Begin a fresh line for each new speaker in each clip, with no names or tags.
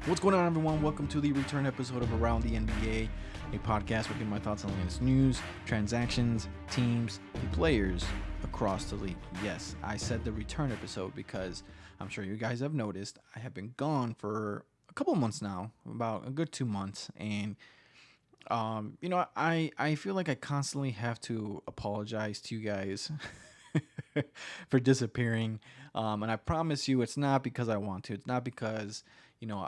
What's going on, everyone? Welcome to the return episode of Around the NBA, a podcast where I give my thoughts on the latest news, transactions, teams, and players across the league. Yes, I said the return episode because I'm sure you guys have noticed I have been gone for a couple of months now, about a good 2 months, and I feel like I constantly have to apologize to you guys for disappearing. And I promise you, it's not because I want to. It's not because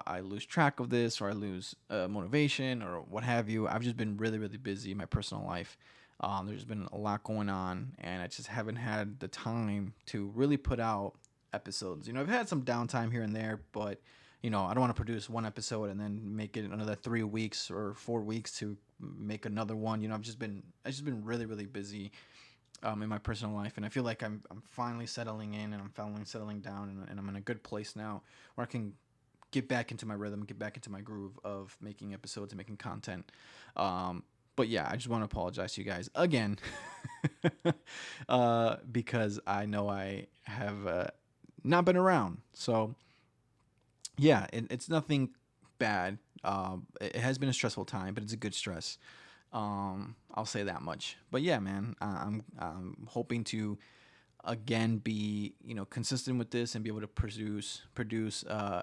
I lose track of this or I lose motivation or what have you. I've just been really, really busy in my personal life. There's been a lot going on, and I just haven't had the time to really put out episodes. I've had some downtime here and there, but I don't want to produce one episode and then make it another 3 weeks or 4 weeks to make another one. I've just been really, really busy in my personal life, and I feel like I'm finally settling in, and I'm finally settling down, and I'm in a good place now where I can get back into my rhythm, get back into my groove of making episodes and making content. But yeah, I just want to apologize to you guys again because I know I have not been around. So yeah, it's nothing bad. It has been a stressful time, but it's a good stress. I'll say that much. But yeah, man, I'm hoping to again be consistent with this and be able to produce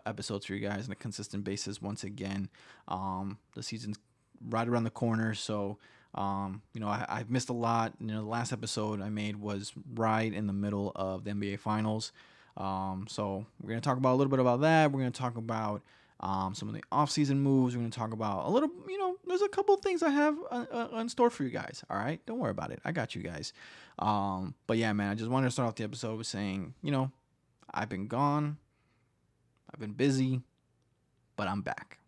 episodes for you guys on a consistent basis once again. The season's right around the corner, so I've missed a lot. The last episode I made was right in the middle of the NBA Finals. So we're gonna talk about a little bit about that. We're gonna talk about some of the off-season moves. We're going to talk about a little, there's a couple of things I have in store for you guys. All right, don't worry about it. I got you guys. But yeah, man, I just wanted to start off the episode with saying, I've been gone, I've been busy, but I'm back.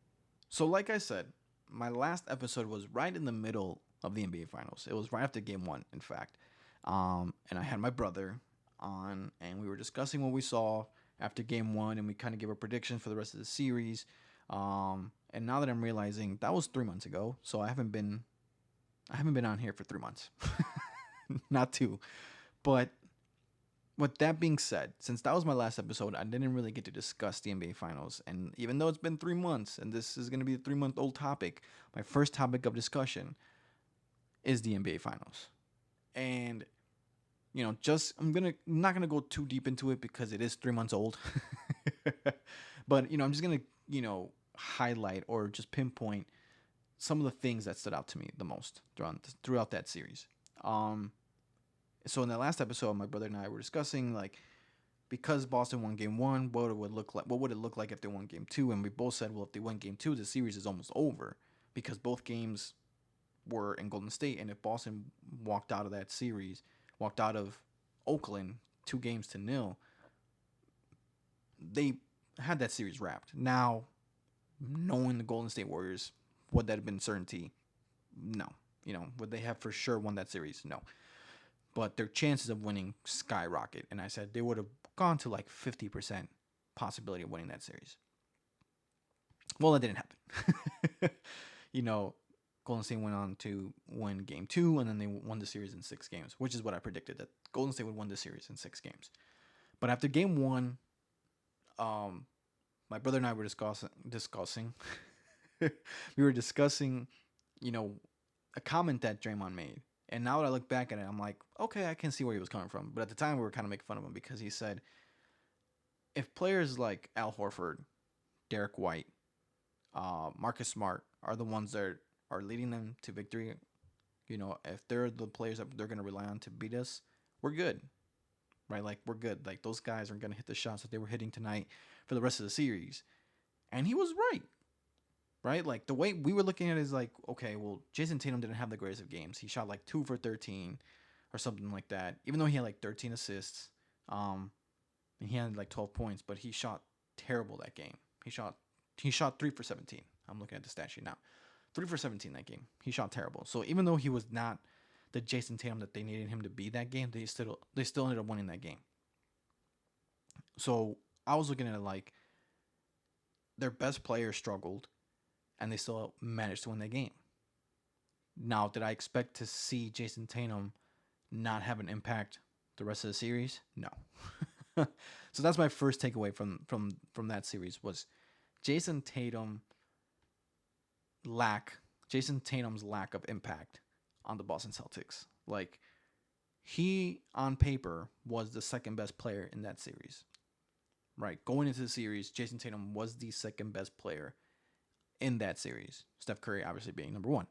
So like I said, my last episode was right in the middle of the NBA Finals. It was right after Game 1, in fact. And I had my brother on, and we were discussing what we saw after Game 1, and we kind of gave a prediction for the rest of the series. And now that I'm realizing that was 3 months ago, so I haven't been on here for 3 months, not two. But with that being said, since that was my last episode, I didn't really get to discuss the NBA Finals. And even though it's been 3 months, and this is going to be a 3-month-old topic, my first topic of discussion is the NBA Finals. And I'm not gonna go too deep into it because it is 3 months old. But I'm just gonna highlight or just pinpoint some of the things that stood out to me the most throughout that series. So in that last episode, my brother and I were discussing, like, because Boston won Game 1, what would it look like if they won Game 2? And we both said, well, if they won Game 2, the series is almost over because both games were in Golden State, and if Boston walked out of Oakland 2-0, they had that series wrapped. Now, knowing the Golden State Warriors, would that have been certainty? No. Would they have for sure won that series? No. But their chances of winning skyrocket. And I said they would have gone to like 50% possibility of winning that series. Well, that didn't happen. Golden State went on to win Game 2, and then they won the series in 6 games, which is what I predicted, that Golden State would win the series in 6 games. But after Game 1, my brother and I were discussing we were discussing, a comment that Draymond made. And now that I look back at it, I'm like, okay, I can see where he was coming from. But at the time, we were kind of making fun of him because he said, if players like Al Horford, Derek White, Marcus Smart are the ones that are leading them to victory, if they're the players that they're going to rely on to beat us, we're good, right? Like, we're good. Like, those guys are going to hit the shots that they were hitting tonight for the rest of the series. And he was right? Like, the way we were looking at it is like, okay, well, Jason Tatum didn't have the greatest of games. He shot like 2 for 13 or something like that, even though he had like 13 assists, and he had like 12 points, but he shot terrible that game. He shot 3 for 17. I'm looking at the stat sheet now. 3 for 17 that game. He shot terrible. So even though he was not the Jason Tatum that they needed him to be that game, they still ended up winning that game. So I was looking at it like their best player struggled, and they still managed to win that game. Now, did I expect to see Jason Tatum not have an impact the rest of the series? No. So that's my first takeaway from that series was Jason Tatum lack Jason Tatum's lack of impact on the Boston Celtics. Like, he on paper was the second best player in that series. Right, going into the series, Jason Tatum was the second best player in that series. Steph Curry obviously being number one.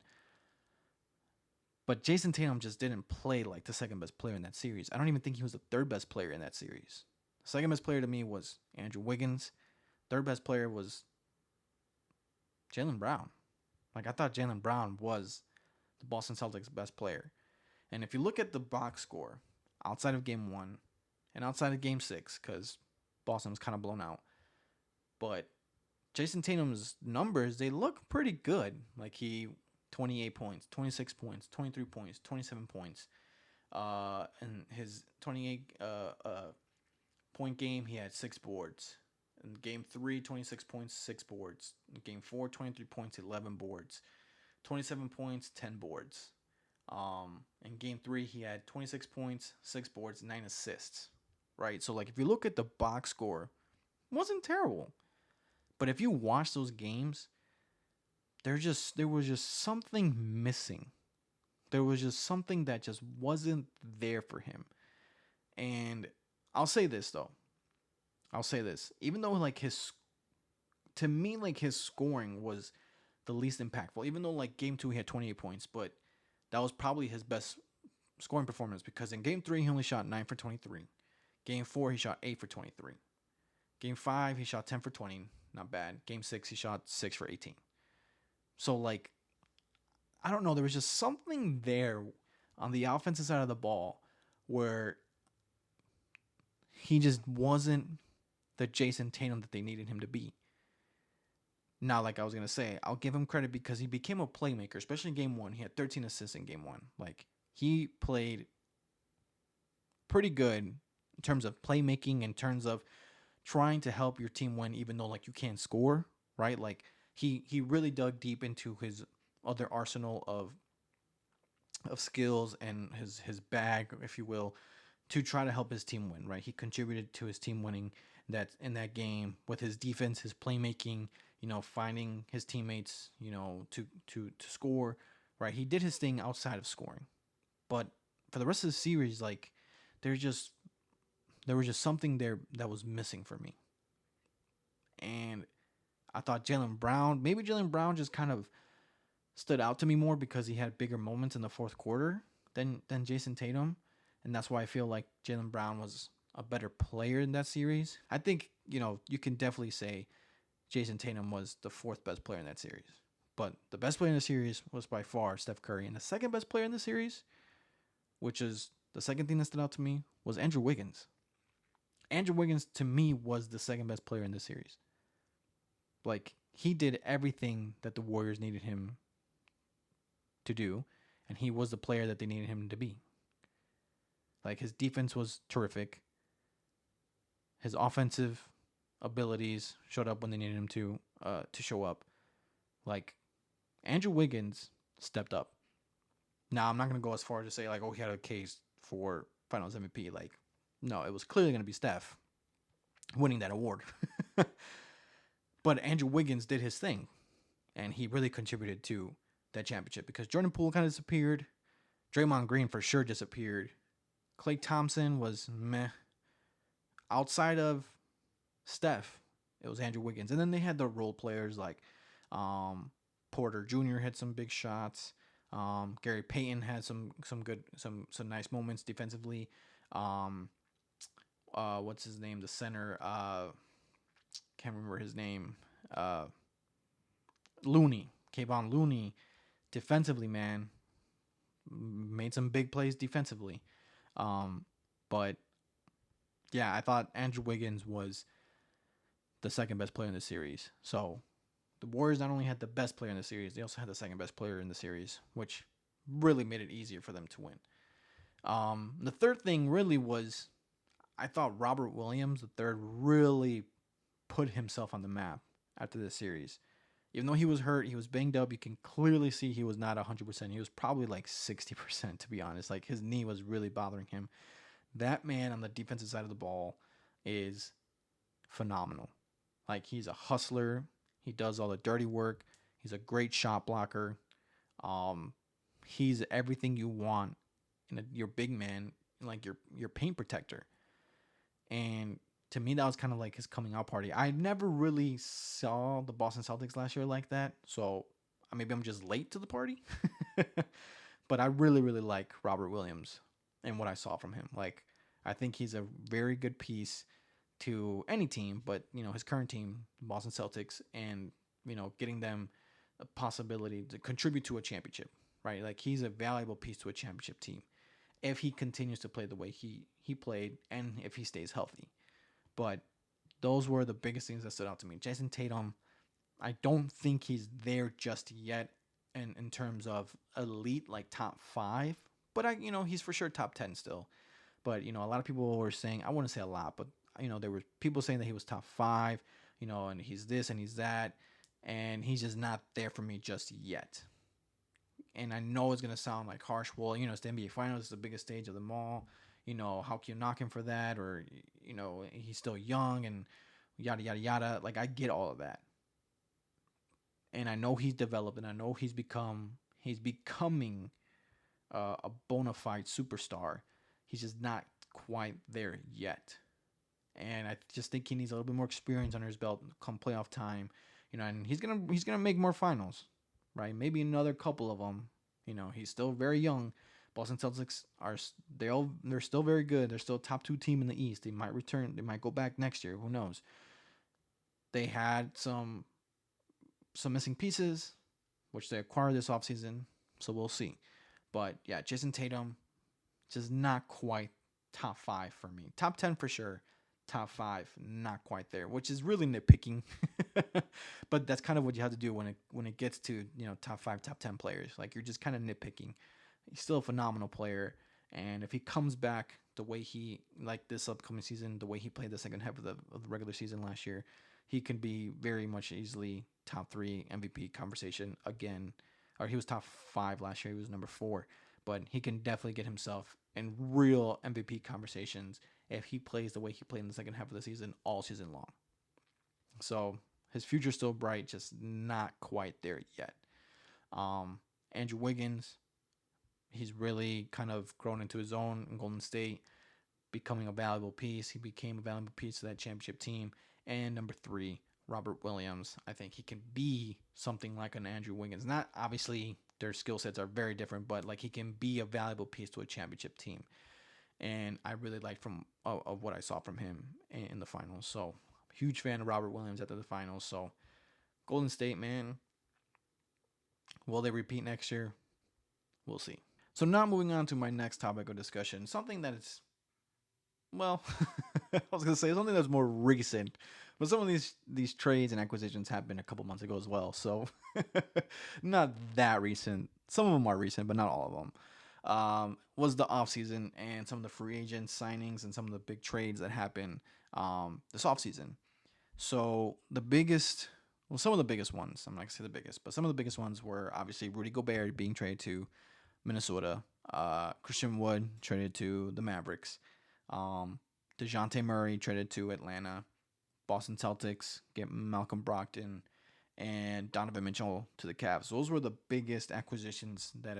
But Jason Tatum just didn't play like the second best player in that series. I don't even think he was the third best player in that series. The second best player to me was Andrew Wiggins. Third best player was Jaylen Brown. Like, I thought Jaylen Brown was the Boston Celtics' best player. And if you look at the box score outside of game one and outside of game six, because Boston was kind of blown out, but Jason Tatum's numbers, they look pretty good. Like, he 28 points, 26 points, 23 points, 27 points. In his 28 point game, he had 6 boards. In game 3, 26 points, 6 boards. In game 4, 23 points, 11 boards. 27 points, 10 boards. In game 3, he had 26 points, 6 boards, 9 assists. Right? So, like, if you look at the box score, it wasn't terrible. But if you watch those games, there was just something missing. There was just something that just wasn't there for him. And I'll say this though. Even though like to me like his scoring was the least impactful. Even though like game 2 he had 28 points, but that was probably his best scoring performance because in game 3 he only shot 9 for 23. Game 4 he shot 8 for 23. Game 5 he shot 10 for 20. Not bad. Game 6, he shot 6 for 18. So, like, I don't know. There was just something there on the offensive side of the ball where he just wasn't the Jason Tatum that they needed him to be. Now, like I was going to say, I'll give him credit because he became a playmaker, especially in game 1. He had 13 assists in game 1. Like, he played pretty good in terms of playmaking, in terms of trying to help your team win even though like you can't score, right? Like he really dug deep into his other arsenal of skills and his bag, if you will, to try to help his team win, right? He contributed to his team winning that in that game with his defense, his playmaking, finding his teammates, to score, right? He did his thing outside of scoring. But for the rest of the series, like there was just something there that was missing for me. And I thought Jaylen Brown just kind of stood out to me more because he had bigger moments in the fourth quarter than Jason Tatum. And that's why I feel like Jaylen Brown was a better player in that series. I think, you can definitely say Jason Tatum was the fourth best player in that series. But the best player in the series was by far Steph Curry. And the second best player in the series, which is the second thing that stood out to me, was Andrew Wiggins. Andrew Wiggins, to me, was the second best player in this series. Like, he did everything that the Warriors needed him to do, and he was the player that they needed him to be. Like, his defense was terrific. His offensive abilities showed up when they needed him to show up. Like, Andrew Wiggins stepped up. Now, I'm not going to go as far as to say, like, oh, he had a case for Finals MVP. Like, no, it was clearly going to be Steph winning that award. But Andrew Wiggins did his thing, and he really contributed to that championship because Jordan Poole kind of disappeared. Draymond Green for sure disappeared. Klay Thompson was meh. Outside of Steph, it was Andrew Wiggins. And then they had the role players like Porter Jr. had some big shots. Gary Payton had some nice moments defensively. What's his name? The center. Can't remember his name. Looney. Kayvon Looney. Defensively, man. Made some big plays defensively. But yeah, I thought Andrew Wiggins was the second best player in the series. So the Warriors not only had the best player in the series, they also had the second best player in the series, which really made it easier for them to win. The third thing really was, I thought Robert Williams, the third, really put himself on the map after this series. Even though he was hurt, he was banged up, you can clearly see he was not 100%. He was probably like 60%, to be honest. Like, his knee was really bothering him. That man on the defensive side of the ball is phenomenal. Like, he's a hustler. He does all the dirty work. He's a great shot blocker. Um, he's everything you want in your big man, like your paint protector. And to me, that was kind of like his coming out party. I never really saw the Boston Celtics last year like that, so maybe I'm just late to the party. But I really, really like Robert Williams and what I saw from him. Like, I think he's a very good piece to any team, but his current team, Boston Celtics, and getting them a possibility to contribute to a championship, right? Like, he's a valuable piece to a championship team if he continues to play the way he played and if he stays healthy. But those were the biggest things that stood out to me. Jason Tatum, I don't think he's there just yet in terms of elite, like top 5, but he's for sure top 10 still. But a lot of people were saying, I wouldn't say a lot, but there were people saying that he was top 5, and he's this and he's that, and he's just not there for me just yet. And I know it's gonna sound like harsh. Well, it's the NBA Finals, it's the biggest stage of them all. How can you knock him for that? Or he's still young and yada yada yada. Like, I get all of that, and I know he's developed, and I know he's becoming a bona fide superstar. He's just not quite there yet, and I just think he needs a little bit more experience under his belt come playoff time. And he's gonna make more finals, right? Maybe another couple of them. He's still very young. Boston Celtics they're still very good. They're still a top 2 team in the East. They might return. They might go back next year. Who knows? They had some missing pieces, which they acquired this offseason. So we'll see. But yeah, Jason Tatum, just not quite top 5 for me. Top 10 for sure. Top 5, not quite there, which is really nitpicking. But that's kind of what you have to do when it gets to top 5, top 10 players. Like, you're just kind of nitpicking. He's still a phenomenal player, and if he comes back the way he like this upcoming season, the way he played the second half of the regular season last year, he can be very much easily top 3 MVP conversation again. Or he was top 5 last year. He was number 4, but he can definitely get himself in real MVP conversations if he plays the way he played in the second half of the season all season long. So his future's still bright, just not quite there yet. Andrew Wiggins, he's really kind of grown into his own in Golden State, becoming a valuable piece. He became a valuable piece of that championship team. And number 3, Robert Williams. I think he can be something like an Andrew Wiggins. Not obviously their skill sets are very different, but like, he can be a valuable piece to a championship team. And I really liked from of what I saw from him in the finals. So, huge fan of Robert Williams after the finals. So, Golden State, man, will they repeat next year? We'll see. So now moving on to my next topic of discussion, something that is, well, I was gonna say something that's more recent, but some of these trades and acquisitions happened a couple months ago as well. So not that recent. Some of them are recent, but not all of them. Was the offseason and some of the free agent signings and some of the big trades that happened this offseason. So some of the biggest ones, I'm not going to say the biggest, but some of the biggest ones were obviously Rudy Gobert being traded to Minnesota, Christian Wood traded to the Mavericks, DeJounte Murray traded to Atlanta, Boston Celtics get Malcolm Brogdon, and Donovan Mitchell to the Cavs. Those were the biggest acquisitions that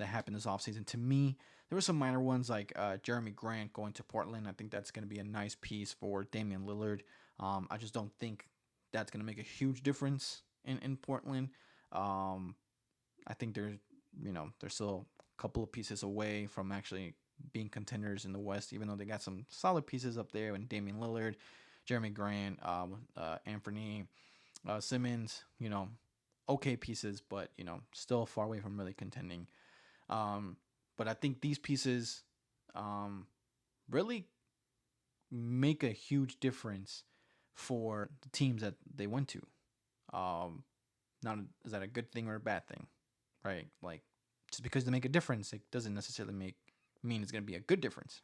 happened this offseason. To me, there were some minor ones like Jeremy Grant going to Portland. I think that's going to be a nice piece for Damian Lillard. I just don't think that's going to make a huge difference in Portland. I think they're still a couple of pieces away from actually being contenders in the West, even though they got some solid pieces up there and Damian Lillard, Jeremy Grant, Anthony Simmons, okay pieces, but still far away from really contending. But I think these pieces really make a huge difference for the teams that they went to. Not is that a good thing or a bad thing, right? Like, just because they make a difference, it doesn't necessarily mean it's going to be a good difference.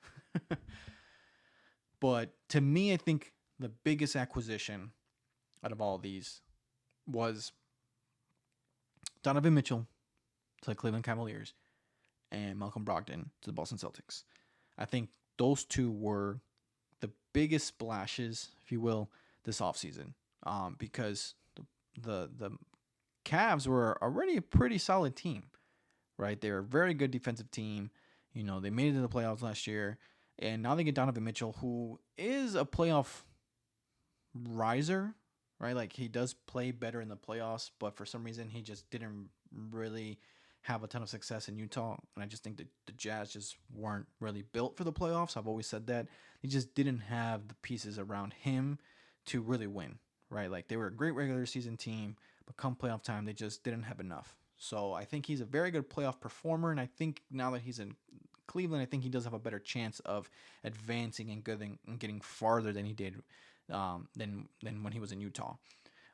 But to me, I think the biggest acquisition out of all of these was Donovan Mitchell to the Cleveland Cavaliers and Malcolm Brogdon to the Boston Celtics. I think those two were the biggest splashes, if you will, this offseason. Because the the Cavs were already a pretty solid team, right? They're a very good defensive team. They made it to the playoffs last year, and now they get Donovan Mitchell, who is a playoff riser, right? Like he does play better in the playoffs, but for some reason he just didn't really have a ton of success in Utah. And I just think that the Jazz just weren't really built for the playoffs. I've always said that. They just didn't have the pieces around him to really win, right? Like they were a great regular season team, but come playoff time, they just didn't have enough. So I think he's a very good playoff performer, and I think now that he's in Cleveland, I think he does have a better chance of advancing and getting farther than he did than when he was in Utah.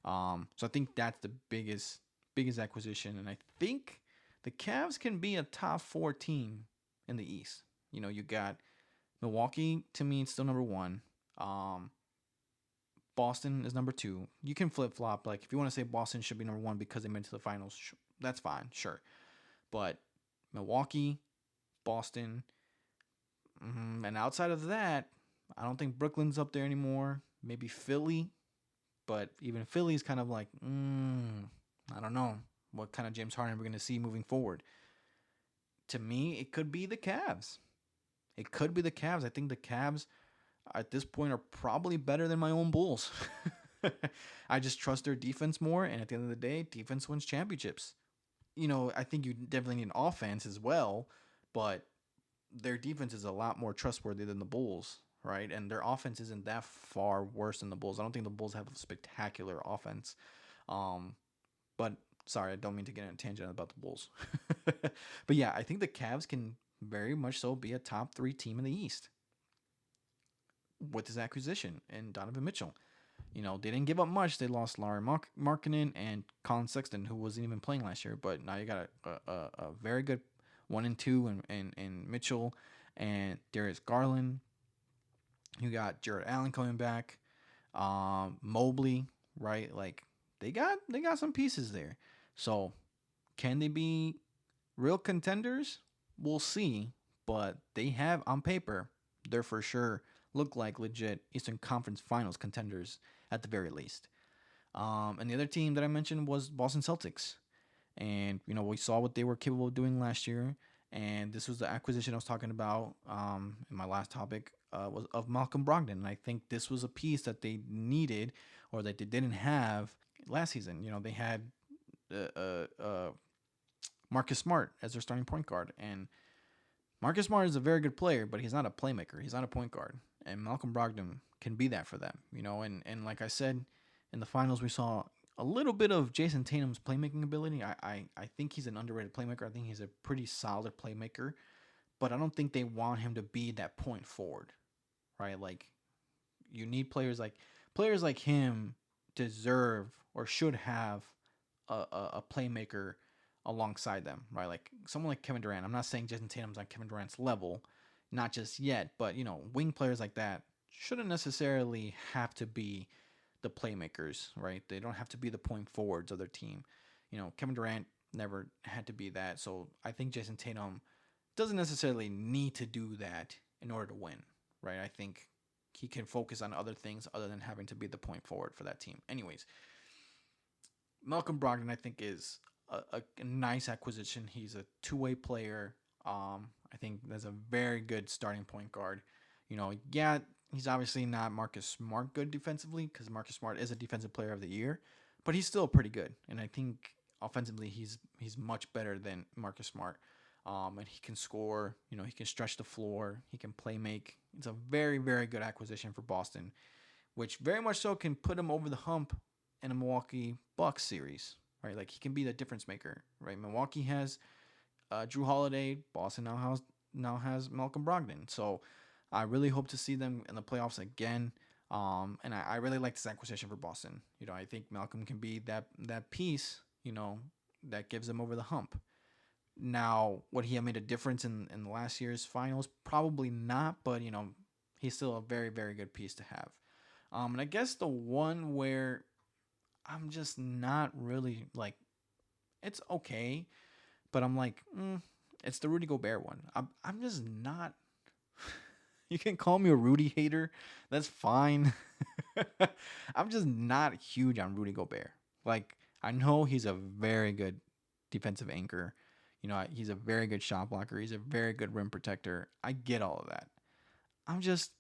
So I think that's the biggest acquisition, and I think the Cavs can be a top four team in the East. You got Milwaukee. To me, it's still number one. Boston is number two. You can flip flop. Like if you want to say Boston should be number one because they made it to the finals, that's fine, sure. But Milwaukee, Boston, and outside of that, I don't think Brooklyn's up there anymore. Maybe Philly, but even Philly is kind of like, I don't know what kind of James Harden we're going to see moving forward. To me, it could be the Cavs. It could be the Cavs. I think the Cavs at this point are probably better than my own Bulls. I just trust their defense more, and at the end of the day, defense wins championships. I think you definitely need an offense as well, but their defense is a lot more trustworthy than the Bulls, right? And their offense isn't that far worse than the Bulls. I don't think the Bulls have a spectacular offense. But sorry, I don't mean to get in a tangent about the Bulls. But yeah, I think the Cavs can very much so be a top three team in the East with this acquisition and Donovan Mitchell. They didn't give up much. They lost Larry Markkinen and Colin Sexton, who wasn't even playing last year. But now you got a very good 1 and 2 and Mitchell and Darius Garland. You got Jared Allen coming back. Mobley, right? Like they got some pieces there. So can they be real contenders? We'll see. But they have on paper, they're for sure look like legit Eastern Conference Finals contenders at the very least. And the other team that I mentioned was Boston Celtics. And, we saw what they were capable of doing last year. And this was the acquisition I was talking about in my last topic was of Malcolm Brogdon. And I think this was a piece that they needed or that they didn't have last season. They had Marcus Smart as their starting point guard. And Marcus Smart is a very good player, but he's not a playmaker. He's not a point guard. And Malcolm Brogdon can be that for them, and like I said, in the finals we saw a little bit of Jason Tatum's playmaking ability. I think he's an underrated playmaker. I think he's a pretty solid playmaker, but I don't think they want him to be that point forward, right? Like you need players like him deserve or should have a playmaker alongside them, right? Like someone like Kevin Durant. I'm not saying Jason Tatum's on Kevin Durant's level, not just yet, but wing players like that shouldn't necessarily have to be the playmakers, right? They don't have to be the point forwards of their team. Kevin Durant never had to be that, so I think Jason Tatum doesn't necessarily need to do that in order to win, right? I think he can focus on other things other than having to be the point forward for that team. Anyways, Malcolm Brogdon, I think, is a nice acquisition. He's a two-way player. I think that's a very good starting point guard. Yeah, he's obviously not Marcus Smart good defensively because Marcus Smart is a defensive player of the year, but he's still pretty good. And I think offensively he's much better than Marcus Smart. And he can score. He can stretch the floor. He can play make. It's a very, very good acquisition for Boston, which very much so can put him over the hump in a Milwaukee Bucks series, right? Like he can be the difference maker, right? Milwaukee has Drew Holiday. Boston now has Malcolm Brogdon. So I really hope to see them in the playoffs again. And I really like this acquisition for Boston. I think Malcolm can be that piece, that gives them over the hump. Now, would he have made a difference in the last year's finals? Probably not, but he's still a very, very good piece to have. And I guess the one where I'm just not really like, it's okay, but I'm like, it's the Rudy Gobert one. I'm just not. You can call me a Rudy hater. That's fine. I'm just not huge on Rudy Gobert. Like, I know he's a very good defensive anchor. He's a very good shot blocker. He's a very good rim protector. I get all of that. I'm just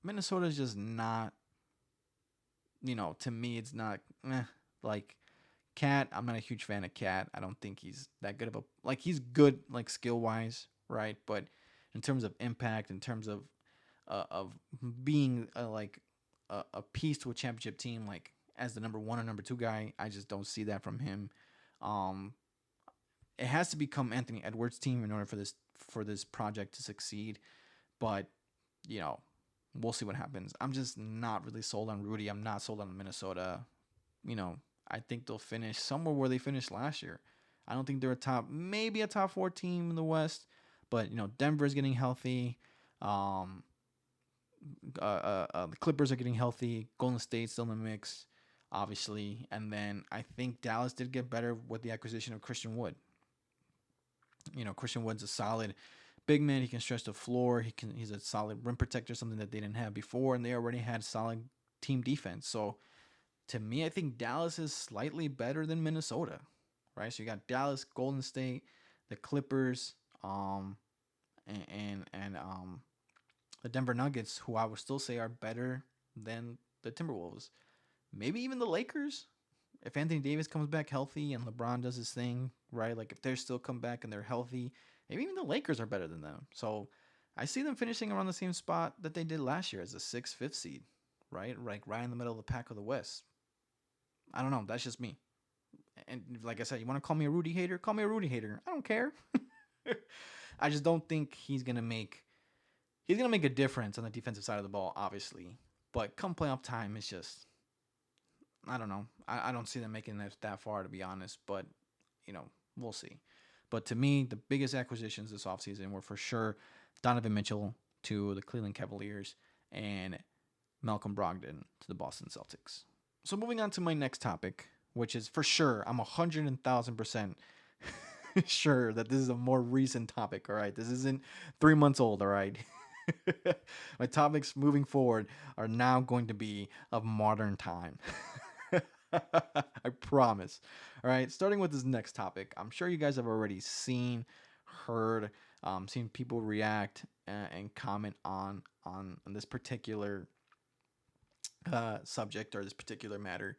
Minnesota's just not. To me, it's not. Like Cat, I'm not a huge fan of Cat. I don't think he's that good of a he's good skill wise, right? But in terms of impact, in terms of being a piece to a championship team, as the number one or number two guy, I just don't see that from him. Um, it has to become Anthony Edwards' team in order for this project to succeed. But you know, we'll see what happens. I'm just not really sold on Rudy. I'm not sold on Minnesota. I think they'll finish somewhere where they finished last year. I don't think they're maybe a top four team in the West, but Denver's getting healthy. The Clippers are getting healthy. Golden State's still in the mix, obviously, and then I think Dallas did get better with the acquisition of Christian Wood. Christian Wood's a solid big man. He can stretch the floor. He's a solid rim protector, something that they didn't have before, and they already had solid team defense. So to me, I think Dallas is slightly better than Minnesota, right? So you got Dallas, Golden State, the Clippers, and the Denver Nuggets, who I would still say are better than the Timberwolves. Maybe even the Lakers, if Anthony Davis comes back healthy and LeBron does his thing, right? Like if they're still come back and they're healthy, maybe even the Lakers are better than them. So I see them finishing around the same spot that they did last year as a 6th, 5th seed, right? Right in the middle of the pack of the West. I don't know. That's just me. And like I said, you want to call me a Rudy hater? Call me a Rudy hater. I don't care. I just don't think he's gonna make a difference on the defensive side of the ball, obviously. But come playoff time, it's just I don't know. I don't see them making it that far, to be honest. But we'll see. But to me, the biggest acquisitions this offseason were for sure Donovan Mitchell to the Cleveland Cavaliers and Malcolm Brogdon to the Boston Celtics. So moving on to my next topic, which is for sure, I'm 100,000% sure that this is a more recent topic, all right? This isn't 3 months old, all right? My topics moving forward are now going to be of modern time. I promise. All right, starting with this next topic, I'm sure you guys have already seen, heard, seen people react and comment on this particular subject or this particular matter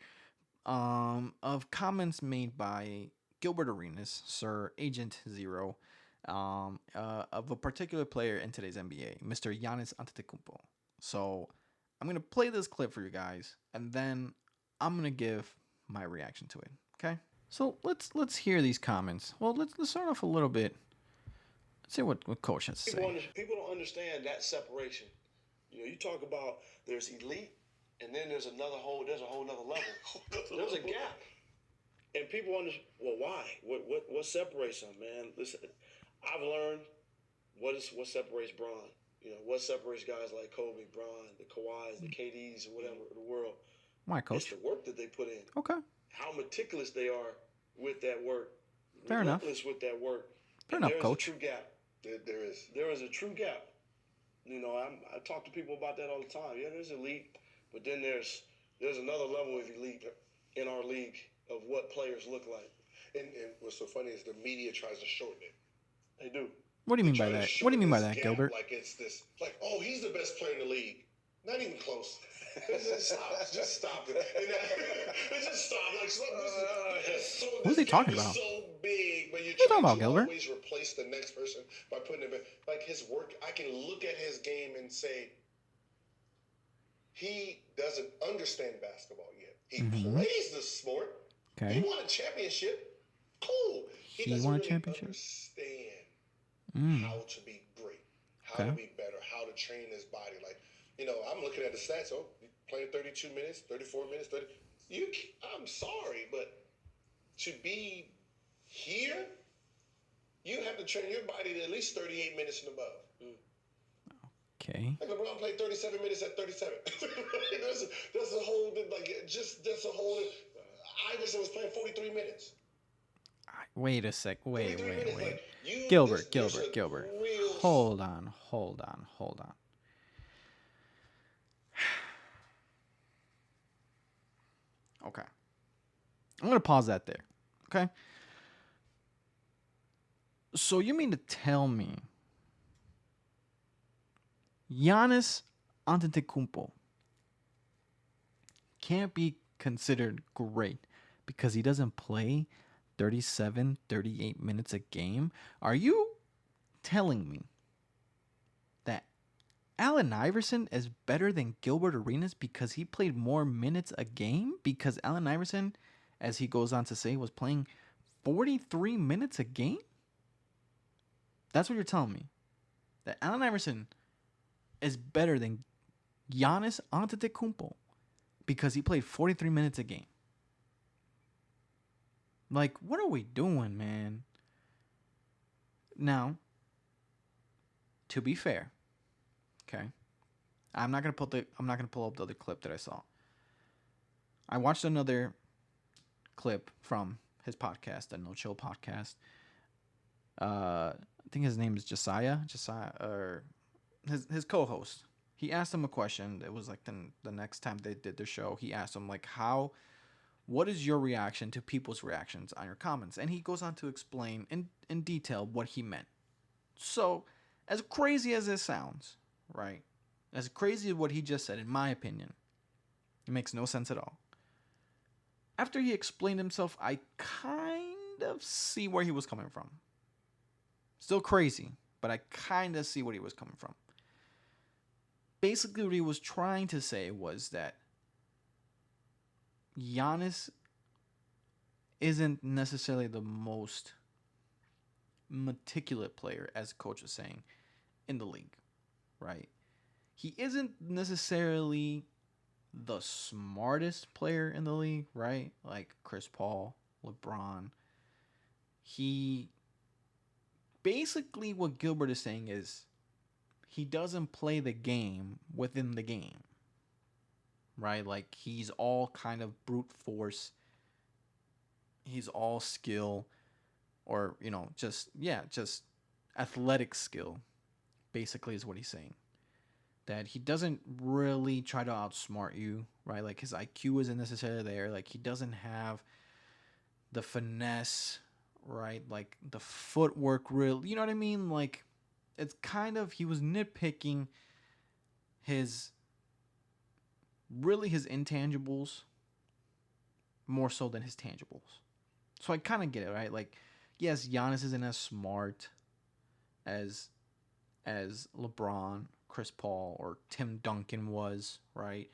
of comments made by Gilbert Arenas, Sir Agent Zero, of a particular player in today's NBA, Mr. Giannis Antetokounmpo. So I'm gonna play this clip for you guys, and then I'm gonna give my reaction to it. Okay? So let's hear these comments. Well, let's start off a little bit. Let's hear what Coach has to say.
People don't understand that separation. You talk about there's elite, and then there's a whole nother level. There's a gap, and people understand. Well, why? What separates them, man? Listen, I've learned what separates Bron. What separates guys like Kobe, Bron, the Kawhis, the KDs, or whatever in the world.
Why, Coach?
It's the work that they put in.
Okay.
How meticulous they are with that work.
Fair enough.
With that work.
Fair enough, Coach.
There is a true gap. There is a true gap. I talk to people about that all the time. Yeah, there's elite, but then there's another level of elite in our league of what players look like. And what's so funny is the media tries to shorten it. They do.
What do you mean by that? What do you mean by that, Gilbert?
Like it's this, oh, he's the best player in the league. Not even close. Just stop it. Just stop.
Who's he talking about?
So big, but you're
talking about, Gilbert?
Always replace the next person by putting him in. Like his work, I can look at his game and say he doesn't understand basketball yet. He plays the sport.
Okay.
He won a championship. Cool. He doesn't
won a
really
championship?
understand how to be great, how to be better, how to train his body. Like, I'm looking at the stats. Oh, playing 32 minutes, 34 minutes, 30. I'm sorry, but to be here, you have to train your body to at least 38 minutes and above.
Okay.
Like LeBron played 37 minutes at 37. That's a whole, that's a whole. Iverson was playing 43 minutes.
Wait a sec. Wait.
Like,
Gilbert. Hold on. Okay. I'm going to pause that there. Okay? So you mean to tell me Giannis Antetokounmpo can't be considered great because he doesn't play 37, 38 minutes a game? Are you telling me that Allen Iverson is better than Gilbert Arenas because he played more minutes a game? Because Allen Iverson, as he goes on to say, was playing 43 minutes a game? That's what you're telling me. That Allen Iverson is better than Giannis Antetokounmpo because he played 43 minutes a game. Like, what are we doing, man? Now, to be fair, okay, I'm not gonna pull up the other clip that I saw. I watched another clip from his podcast, the No Chill podcast. I think his name is Josiah, or his co-host. He asked him a question. It was like the next time they did their show. He asked him like, what is your reaction to people's reactions on your comments? And he goes on to explain in detail what he meant. So, as crazy as this sounds, right? As crazy as what he just said, in my opinion, it makes no sense at all. After he explained himself, I kind of see where he was coming from. Still crazy, but I kind of see what he was coming from. Basically, what he was trying to say was that Giannis isn't necessarily the most meticulous player, as the coach was saying, in the league, right? He isn't necessarily the smartest player in the league, right? Like Chris Paul, LeBron. He basically, what Gilbert is saying is he doesn't play the game within the game, right? Like he's all kind of brute force. He's all skill, or just athletic skill. Basically, is what he's saying. That he doesn't really try to outsmart you, right? Like his IQ isn't necessarily there. Like he doesn't have the finesse, right? Like the footwork, real. You know what I mean? Like it's kind of, he was nitpicking his intangibles more so than his tangibles. So I kind of get it, right? Like, yes, Giannis isn't as smart as LeBron, Chris Paul, or Tim Duncan was, right?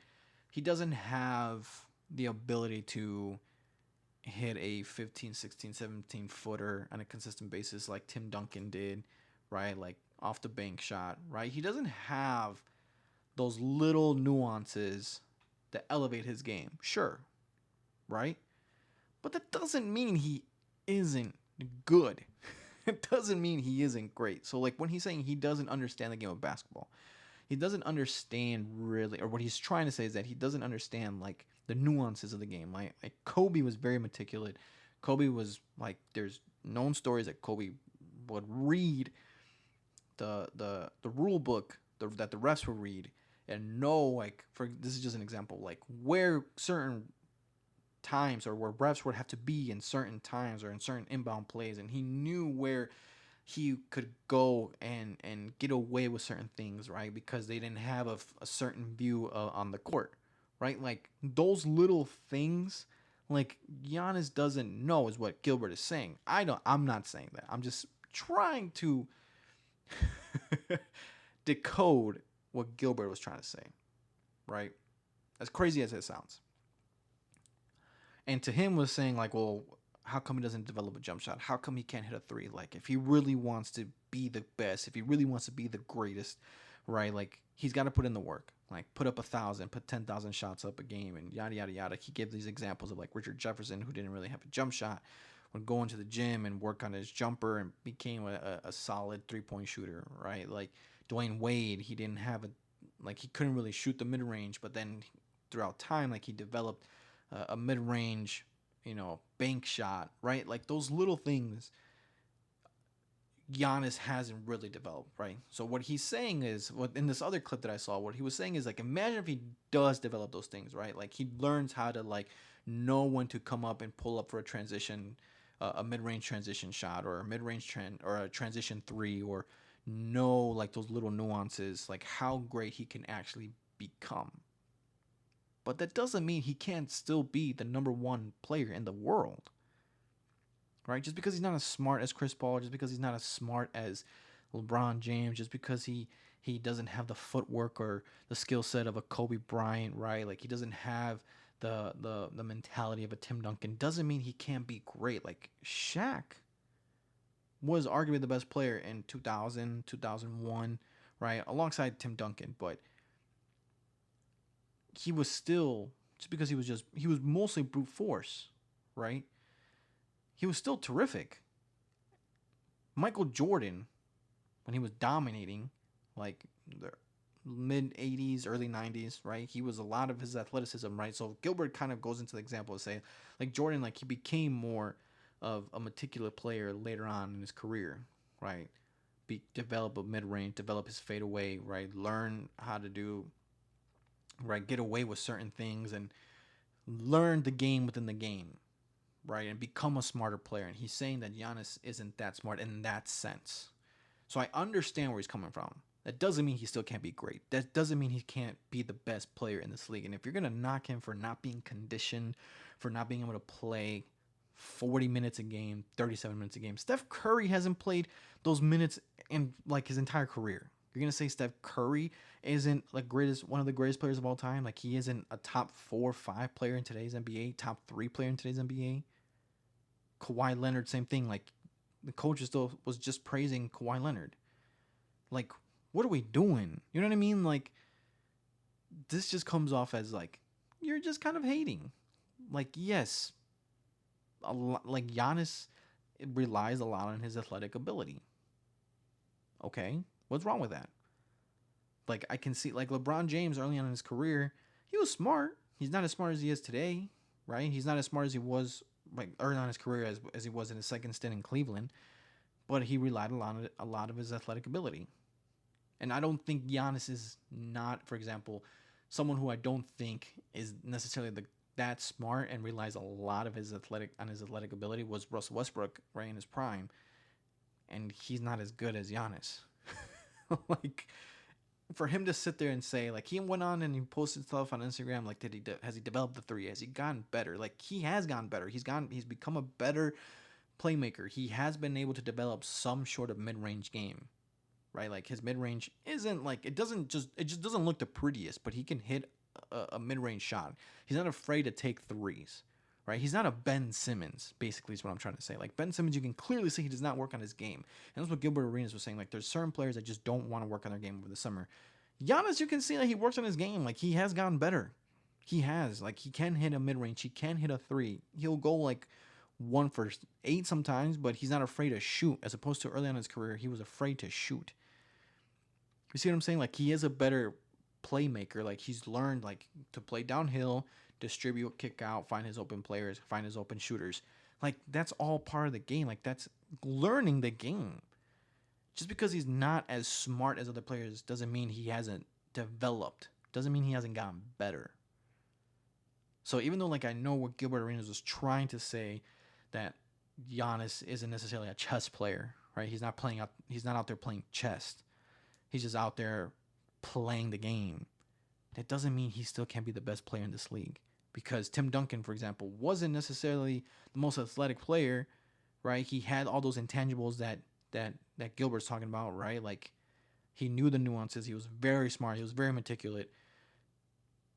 He doesn't have the ability to hit a 15, 16, 17 footer on a consistent basis like Tim Duncan did, right? Like off the bank shot, right? He doesn't have those little nuances that elevate his game. Sure, right? But that doesn't mean he isn't good. It doesn't mean he isn't great. So like when he's saying he doesn't understand the game of basketball, he doesn't understand really, or what he's trying to say is that he doesn't understand like the nuances of the game. Like Kobe was very meticulous. Kobe was like, there's known stories that Kobe would read the rule book that the refs would read and know, like, for this is just an example, like where certain times or where refs would have to be in certain times or in certain inbound plays, and he knew where he could go and get away with certain things, right? Because they didn't have a certain view on the court, right? Like those little things, like Giannis doesn't know, is what Gilbert is saying. I'm not saying that. I'm just trying to decode what Gilbert was trying to say, right? As crazy as it sounds. And to him was saying like, well, how come he doesn't develop a jump shot? How come he can't hit a three? Like if he really wants to be the best, if he really wants to be the greatest, right? Like he's got to put in the work. Like put up 1,000, put 10,000 shots up a game, and yada yada yada. He gave these examples of like Richard Jefferson, who didn't really have a jump shot, would go into the gym and work on his jumper and became a solid 3-point shooter, right? Like Dwayne Wade, he didn't have he couldn't really shoot the mid range, but then throughout time, like he developed a mid range, bank shot, right? Like those little things. Giannis hasn't really developed, right? So what he's saying is, what in this other clip that I saw, what he was saying is like, imagine if he does develop those things, right? Like he learns how to like know when to come up and pull up for a transition, a mid-range transition shot, or a mid-range trend, or a transition three, or know like those little nuances, like how great he can actually become. But that doesn't mean he can't still be the number one player in the world, right? Just because he's not as smart as Chris Paul, just because he's not as smart as LeBron James, just because he doesn't have the footwork or the skill set of a Kobe Bryant, right? Like he doesn't have the mentality of a Tim Duncan, doesn't mean he can't be great. Like Shaq was arguably the best player in 2000, 2001, right? Alongside Tim Duncan, but he was still, just because he was mostly brute force, right? He was still terrific. Michael Jordan, when he was dominating, like the mid 80s, early 90s, right? He was a lot of his athleticism, right? So Gilbert kind of goes into the example to say, like Jordan, like he became more of a meticulous player later on in his career, right? Develop a mid range, develop his fadeaway, right? Learn how to do, right? Get away with certain things and learn the game within the game, right? And become a smarter player. And he's saying that Giannis isn't that smart in that sense. So I understand where he's coming from. That doesn't mean he still can't be great. That doesn't mean he can't be the best player in this league. And if you're going to knock him for not being conditioned, for not being able to play 40 minutes a game, 37 minutes a game, Steph Curry hasn't played those minutes in like his entire career. You're going to say Steph Curry isn't like one of the greatest players of all time? Like he isn't a top 4 or 5 player in today's NBA, top 3 player in today's NBA? Kawhi Leonard, same thing. Like the coach still was just praising Kawhi Leonard. Like, what are we doing? You know what I mean? Like, this just comes off as like you're just kind of hating. Like, yes, like Giannis relies a lot on his athletic ability. Okay, what's wrong with that? Like, I can see like LeBron James early on in his career, he was smart. He's not as smart as he is today, right? He's not as smart as he was like early on in his career as he was in his second stint in Cleveland, but he relied a lot of his athletic ability. And I don't think Giannis is not, for example, someone who I don't think is necessarily that smart and relies a lot of his athletic ability was Russell Westbrook right in his prime, and he's not as good as Giannis. Like for him to sit there and say like he went on and he posted stuff on Instagram like has he developed the three? Has he gotten better? Like he has gotten better. He's become a better playmaker. He has been able to develop some sort of mid-range game, right? Like his mid range isn't like it just doesn't look the prettiest, but he can hit a mid range shot. He's not afraid to take threes, right? He's not a Ben Simmons, basically, is what I'm trying to say. Like Ben Simmons, you can clearly see he does not work on his game, and that's what Gilbert Arenas was saying. Like there's certain players that just don't want to work on their game over the summer. Giannis, you can see that he works on his game. Like he has gotten better. He has like he can hit a mid range. He can hit a three. He'll go like 1 for 8 sometimes, but he's not afraid to shoot. As opposed to early on in his career, he was afraid to shoot. You see what I'm saying? Like he is a better playmaker. Like he's learned like to play downhill, distribute, kick out, find his open players, find his open shooters. Like that's all part of the game. Like that's learning the game. Just because he's not as smart as other players doesn't mean he hasn't developed. Doesn't mean he hasn't gotten better. So even though like I know what Gilbert Arenas was trying to say that Giannis isn't necessarily a chess player, right? He's not out there playing chess. He's just out there playing the game. That doesn't mean he still can't be the best player in this league. Because Tim Duncan, for example, wasn't necessarily the most athletic player, right? He had all those intangibles that Gilbert's talking about, right? Like he knew the nuances. He was very smart. He was very meticulous.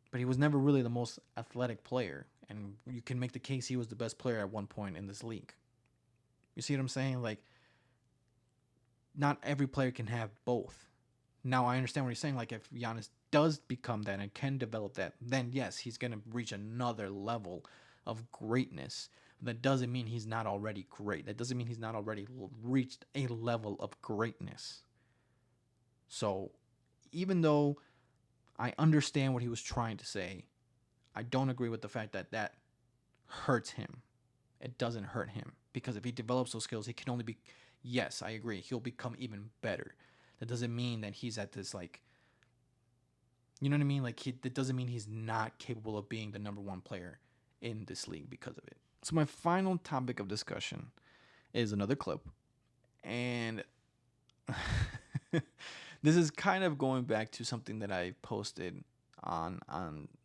But he was never really the most athletic player. And you can make the case he was the best player at one point in this league. You see what I'm saying? Like, not every player can have both. Now, I understand what he's saying. Like, if Giannis does become that and can develop that, then yes, he's going to reach another level of greatness. That doesn't mean he's not already great. That doesn't mean he's not already reached a level of greatness. So, even though I understand what he was trying to say, I don't agree with the fact that hurts him. It doesn't hurt him. Because if he develops those skills, he can only yes, I agree. He'll become even better. That doesn't mean that he's at this like, you know what I mean? Like that doesn't mean he's not capable of being the number one player in this league because of it. So my final topic of discussion is another clip, and this is kind of going back to something that I posted on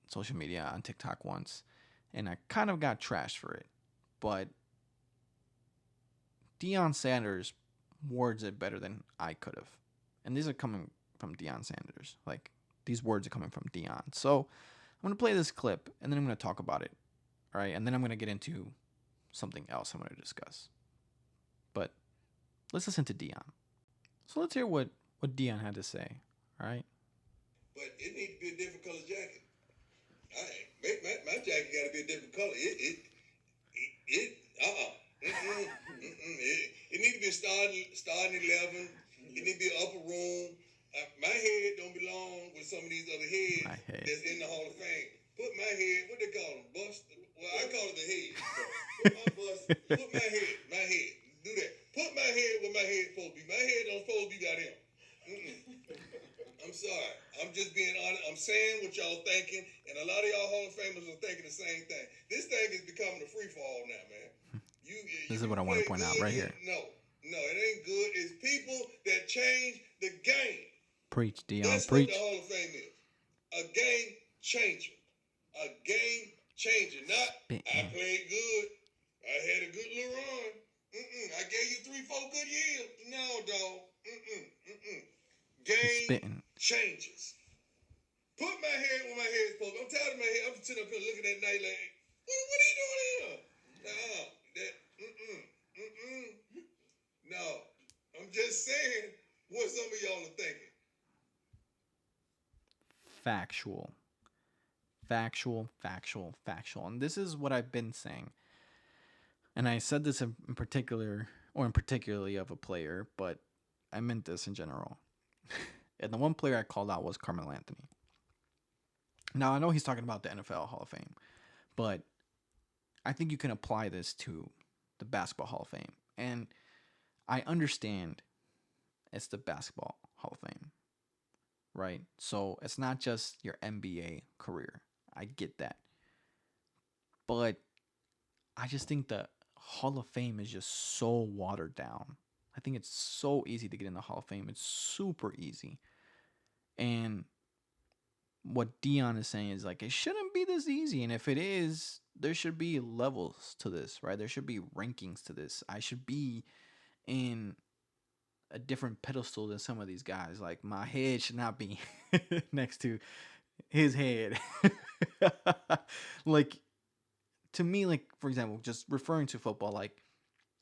social media on TikTok once, and I kind of got trashed for it. But Deion Sanders words it better than I could have. And these are coming from Deion Sanders. Like, these words are coming from Deion. So I'm going to play this clip and then I'm going to talk about it. All right. And then I'm going to get into something else I'm going to discuss. But let's listen to Deion. So let's hear what Deion had to say. All right.
But it needs to be a different color jacket. My jacket got to be a different color. It need to be a starting 11. It need to be an upper room. My head don't belong with some of these other heads that's in the Hall of Fame. Put my head, what they call them, bust? Well, I call it the head. Put my bust, put my head. Do that. Put my head where my head supposed to be. My head don't supposed to be got him. I'm sorry. I'm just being honest. I'm saying what y'all thinking, and a lot of y'all Hall of Famers are thinking the same thing. This thing is becoming a free fall now, man.
This is what I want to point out right here.
No, it ain't good. It's people that change the game.
Preach, Deion.
That's
preach.
What the Hall of Fame is. A game changer. A game changer. Not, I played good. I had a good little run. I gave you 3-4 good years. No, dog. Game changes. Put my head where my head's supposed to be. I'm tired of my head. I'm sitting up here looking at night like, what are you doing here? No. I'm just saying what some of y'all are thinking.
Factual. And this is what I've been saying. And I said this in particular, or in particularly of a player, but I meant this in general. And the one player I called out was Carmelo Anthony. Now, I know he's talking about the NFL Hall of Fame, but I think you can apply this to the Basketball Hall of Fame. And I understand it's the Basketball Hall of Fame, right? So it's not just your NBA career. I get that. But I just think the Hall of Fame is just so watered down. I think it's so easy to get in the Hall of Fame. It's super easy. And what Deion is saying is like, it shouldn't be this easy. And if it is, there should be levels to this, right? There should be rankings to this. I should be in a different pedestal than some of these guys. Like, my head should not be next to his head. Like, to me, like, for example, just referring to football, like,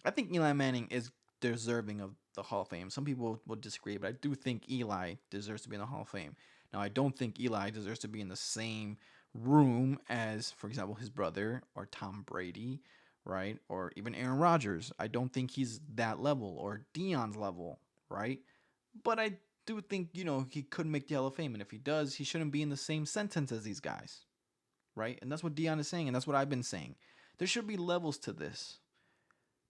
I think Eli Manning is deserving of the Hall of Fame. Some people will disagree, but I do think Eli deserves to be in the Hall of Fame. Now, I don't think Eli deserves to be in the same room as, for example, his brother or Tom Brady, right? Or even Aaron Rodgers. I don't think he's that level, or Deion's level, right? But I do think, he could make the Hall of Fame. And if he does, he shouldn't be in the same sentence as these guys, right? And that's what Deion is saying, and that's what I've been saying. There should be levels to this.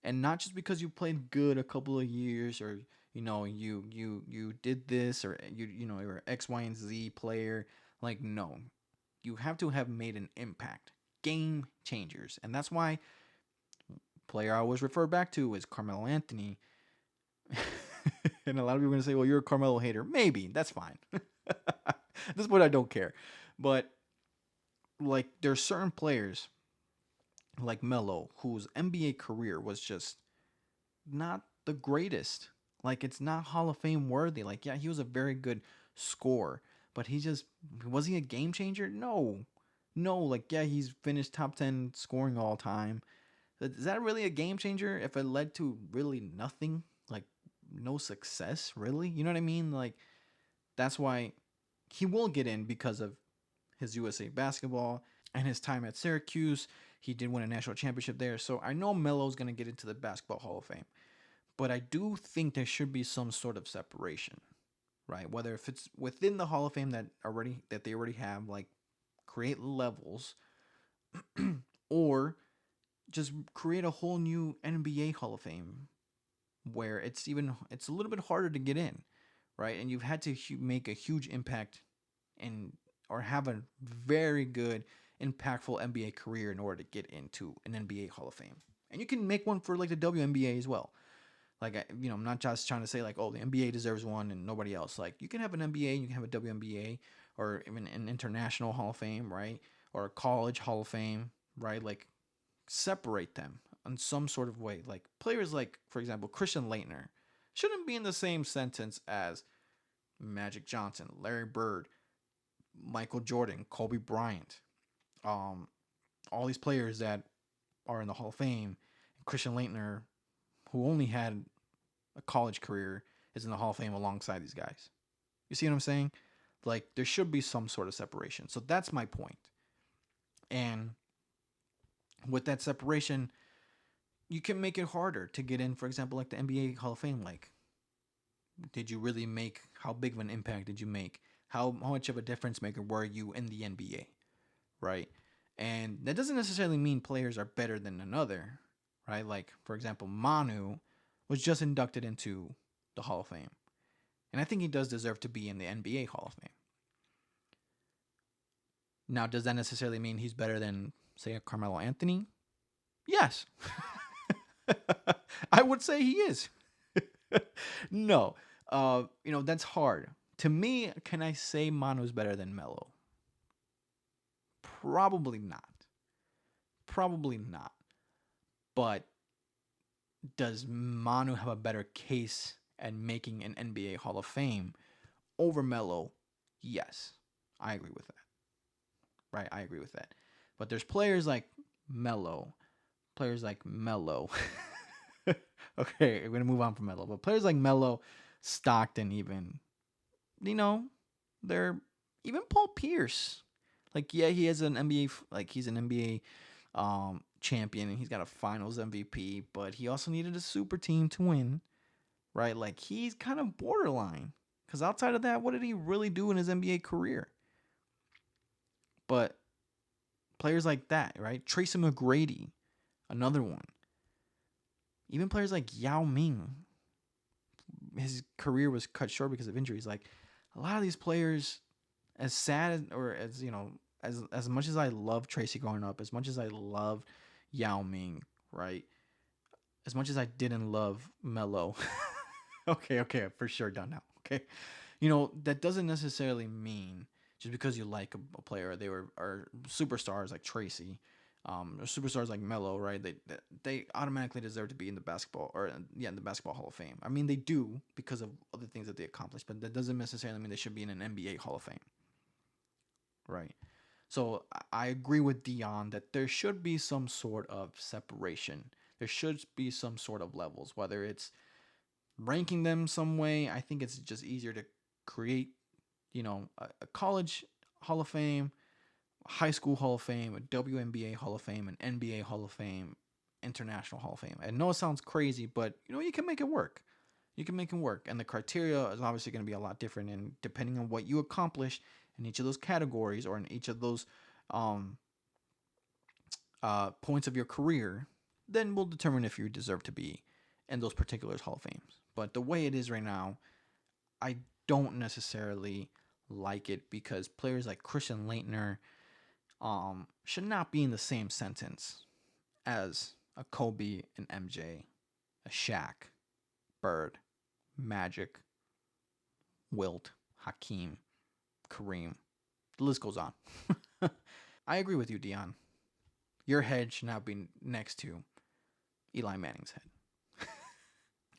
And not just because you played good a couple of years, or you did this, or you're X, Y, and Z player. Like, no, you have to have made an impact. Game changers. And that's why player I always refer back to is Carmelo Anthony. And a lot of people are going to say, well, you're a Carmelo hater. Maybe. That's fine. This is what I don't care. But, like, there's certain players like Melo, whose NBA career was just not the greatest. Like, it's not Hall of Fame worthy. Like, yeah, he was a very good scorer, but was he a game changer? No. Like, yeah, he's finished top 10 scoring all time. Is that really a game changer if it led to really nothing? Like, no success, really? You know what I mean? Like, that's why he will get in because of his USA basketball and his time at Syracuse. He did win a national championship there. So I know Melo's going to get into the Basketball Hall of Fame. But I do think there should be some sort of separation, right? Whether if it's within the Hall of Fame that they already have, like, create levels, or just create a whole new NBA Hall of Fame, where it's a little bit harder to get in, right? And you've had to make a huge impact and or have a very good impactful NBA career in order to get into an NBA Hall of Fame. And you can make one for like the WNBA as well. Like, I'm not just trying to say like, oh, the NBA deserves one and nobody else. Like, you can have an NBA and you can have a WNBA or even an international Hall of Fame, right? Or a college Hall of Fame, right? Like, separate them in some sort of way. Like, players like, for example, Christian Laettner shouldn't be in the same sentence as Magic Johnson, Larry Bird, Michael Jordan, Kobe Bryant, all these players that are in the Hall of Fame. Christian Laettner, who only had a college career, is in the Hall of Fame alongside these guys. You see what I'm saying? Like, there should be some sort of separation. So that's my point. And with that separation, you can make it harder to get in, for example, like the NBA Hall of Fame. Like, did you really make, how big of an impact did you make? How much of a difference maker were you in the NBA, right? And that doesn't necessarily mean players are better than another, right? Like, for example, Manu was just inducted into the Hall of Fame. And I think he does deserve to be in the NBA Hall of Fame. Now, does that necessarily mean he's better than, say, a Carmelo Anthony? Yes. I would say he is. No. That's hard. To me, can I say Manu's better than Melo? Probably not. Probably not. But does Manu have a better case at making an NBA Hall of Fame over Melo? Yes. I agree with that. Right? I agree with that. But there's players like Melo. Okay, we're going to move on from Melo. But players like Melo, Stockton even, they're even Paul Pierce. Like, yeah, he has an NBA, like he's an NBA champion and he's got a finals MVP, but he also needed a super team to win, right? Like, he's kind of borderline because outside of that, what did he really do in his NBA career? But players like that, right? Tracy McGrady, another one. Even players like Yao Ming, his career was cut short because of injuries. Like, a lot of these players, as sad or as as much as I love Tracy growing up, as much as I love Yao Ming, right? As much as I didn't love Melo. okay, for sure, done now. Okay, that doesn't necessarily mean just because you like a player, they are superstars like Tracy, or superstars like Melo, right? They automatically deserve to be in the basketball in the Basketball Hall of Fame. I mean, they do because of other things that they accomplished, but that doesn't necessarily mean they should be in an NBA Hall of Fame, right? So I agree with Deion that there should be some sort of separation. There should be some sort of levels, whether it's ranking them some way. I think it's just easier to create, a college Hall of Fame, a high school Hall of Fame, a WNBA Hall of Fame, an NBA Hall of Fame, International Hall of Fame. I know it sounds crazy, but you can make it work. You can make it work. And the criteria is obviously going to be a lot different, and depending on what you accomplish in each of those categories or in each of those points of your career, then we'll determine if you deserve to be in those particular Hall of Fames. But the way it is right now, I don't necessarily like it because players like Christian Laettner should not be in the same sentence as a Kobe and MJ, a Shaq, Bird, Magic, Wilt, Hakeem, Kareem. The list goes on. I agree with you, Deion. Your head should not be next to Eli Manning's head.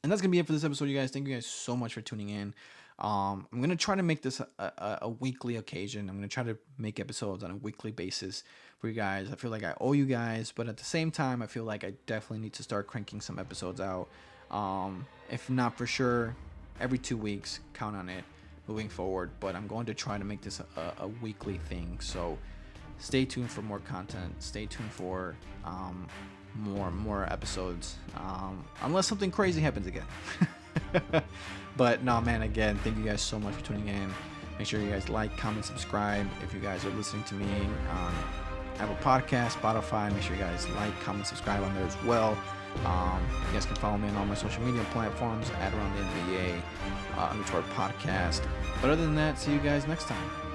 And that's going to be it for this episode, you guys. Thank you guys so much for tuning in. I'm going to try to make this a weekly occasion. I'm going to try to make episodes on a weekly basis for you guys. I feel like I owe you guys, but at the same time, I feel like I definitely need to start cranking some episodes out. If not for sure, every 2 weeks, count on it moving forward. But I'm going to try to make this a weekly thing. So stay tuned for more content. Stay tuned for more episodes. Unless something crazy happens again. But no, man, again, thank you guys so much for tuning in. Make sure you guys like, comment, subscribe. If you guys are listening to me on Apple Podcasts, Spotify, make sure you guys like, comment, subscribe on there as well. You guys can follow me on all my social media platforms at Around the NBA, _podcast. But other than that, see you guys next time.